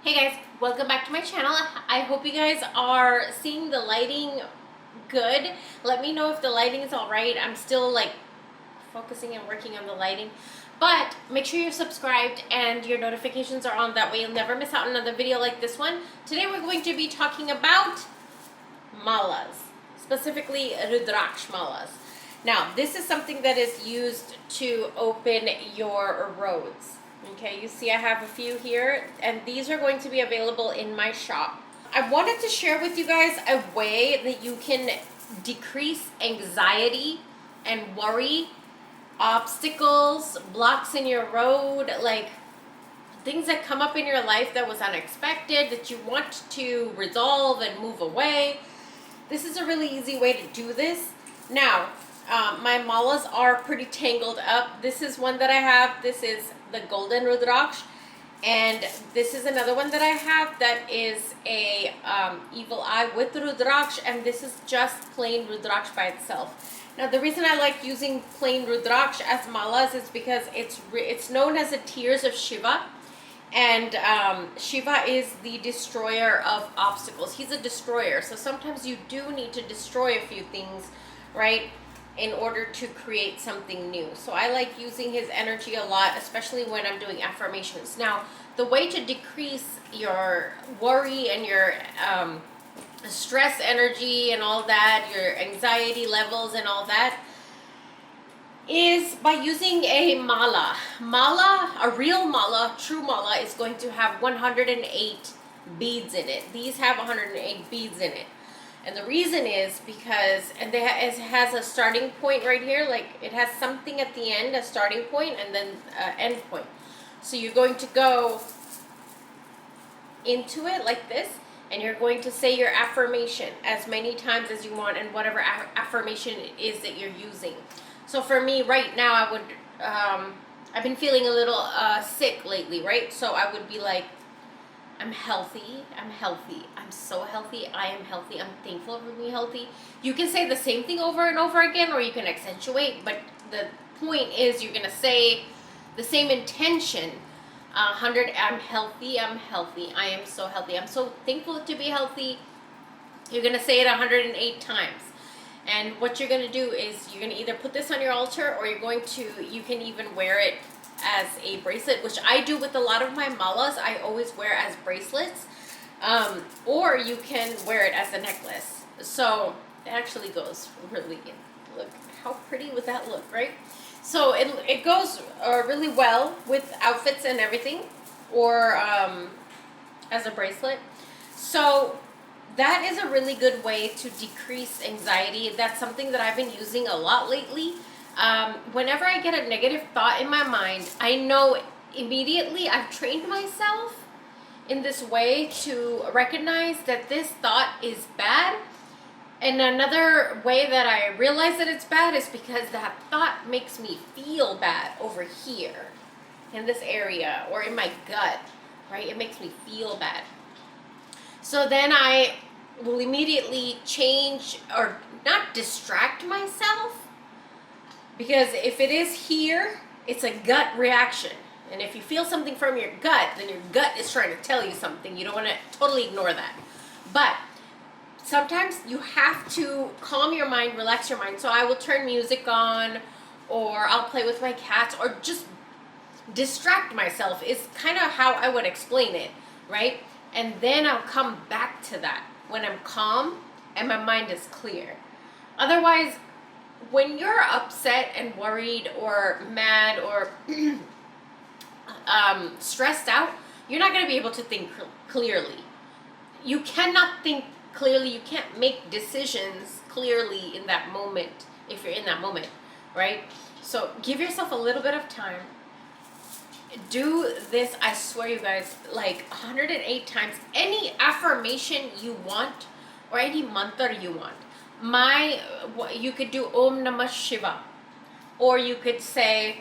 Hey guys, welcome back to my channel. I hope you guys are seeing the lighting good. Let me know if the lighting is all right. I'm still like focusing and working on the lighting. But make sure you're subscribed and your notifications are on. That way you'll never miss out on another video like this one. Today we're going to be talking about malas, specifically rudraksh malas. Now, this is something that is used to open your roads. Okay, you see I have a few here, and these are going to be available in my shop. I wanted to share with you guys a way that you can decrease anxiety and worry, obstacles, blocks in your road, like things that come up in your life that was unexpected, that you want to resolve and move away. This is a really easy way to do this. Now, my malas are pretty tangled up. This is one that I have. This is the golden rudraksh, and this is another one that I have that is a evil eye with rudraksh, and this is just plain rudraksh by itself. Now, the reason I like using plain rudraksh as malas is because it's known as the tears of Shiva. And Shiva is the destroyer of obstacles. He's a destroyer. So sometimes you do need to destroy a few things, right, in order to create something new. So I like using his energy a lot, especially when I'm doing affirmations. Now, the way to decrease your worry and your stress energy and all that, your anxiety levels and all that, is by using a mala. Mala, a real mala, true mala, is going to have 108 beads in it. These have 108 beads in it. And the reason is because, and it has a starting point right here, like it has something at the end, a starting point, and then an end point. So you're going to go into it like this, and you're going to say your affirmation as many times as you want, and whatever affirmation it is that you're using. So for me right now, I would, I've been feeling a little sick lately, right? So I would be like, I'm healthy, I'm so healthy, I am healthy, I'm thankful for being healthy. You can say the same thing over and over again, or you can accentuate, but the point is you're going to say the same intention. 100, I'm healthy, I am so healthy, I'm so thankful to be healthy. You're going to say it 108 times. And what you're going to do is you're going to either put this on your altar, or you can even wear it as a bracelet, which I do with a lot of my malas. I always wear as bracelets, or you can wear it as a necklace. So it actually goes really, look how pretty would that look, right? So it goes really well with outfits and everything, or as a bracelet. So that is a really good way to decrease anxiety. That's something that I've been using a lot lately. Whenever I get a negative thought in my mind, I know immediately, I've trained myself in this way to recognize that this thought is bad. And another way that I realize that it's bad is because that thought makes me feel bad over here in this area, or in my gut, right? It makes me feel bad. So then I will immediately change, or not distract myself, because if it is here, it's a gut reaction. And if you feel something from your gut, then your gut is trying to tell you something. You don't want to totally ignore that. But sometimes you have to calm your mind, relax your mind. So I will turn music on, or I'll play with my cats, or just distract myself is kind of how I would explain it, right? And then I'll come back to that when I'm calm and my mind is clear. Otherwise, when you're upset and worried or mad or stressed out, you're not going to be able to think clearly. You cannot think clearly. You can't make decisions clearly in that moment if you're in that moment, right? So give yourself a little bit of time. Do this, I swear you guys, like 108 times. Any affirmation you want, or any mantra you want. You could do Om Namah Shiva, or you could say,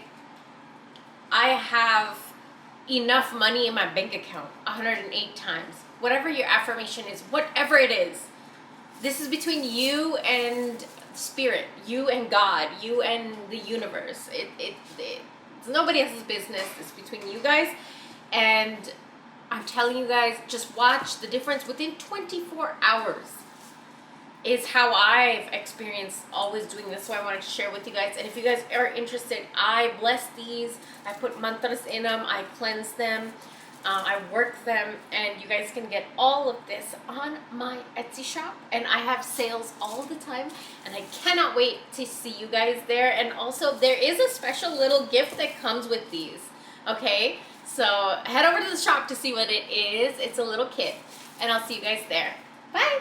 I have enough money in my bank account, 108 times. Whatever your affirmation is, whatever it is, this is between you and spirit, you and God, you and the universe. It's nobody else's business. It's between you guys. And I'm telling you guys, just watch the difference within 24 hours is how I've experienced always doing this. So I wanted to share with you guys. And if you guys are interested, I bless these. I put mantras in them. I cleanse them. I work them. And you guys can get all of this on my Etsy shop. And I have sales all the time. And I cannot wait to see you guys there. And also, there is a special little gift that comes with these. Okay? So head over to the shop to see what it is. It's a little kit. And I'll see you guys there. Bye!